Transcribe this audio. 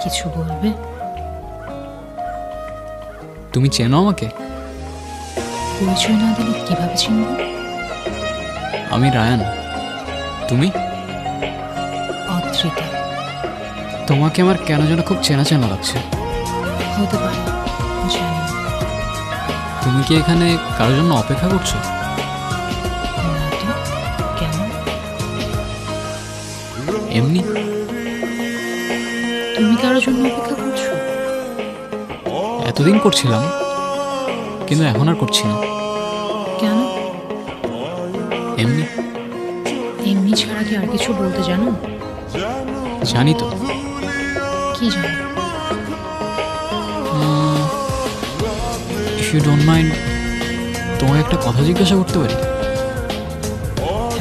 কিছু বলবে? তুমি চেনো আমাকে? পরিচয় না দিলে কিভাবে চিনব? আমি রায়ান। তুমি? অদ্রিতা। তোমাকে আমার কেন যেন খুব চেনা চেনা লাগছে। হতে পারে, জানি না। তুমি কি এখানে কারোর জন্য অপেক্ষা করছো? না তো, কেন? এমনি। তুমি কারোর জন্য অপেক্ষা করছো? এতদিন করছিলাম, কিন্তু এখন আর করছি না। কেন? এমনি। এমনি ছাড়া কি আর কিছু বলতে জানো? জানি তো। কি জানো? ইফ ইউ ডোন্ট মাইন্ড, তোমাকে একটা কথা জিজ্ঞাসা করতে পারি?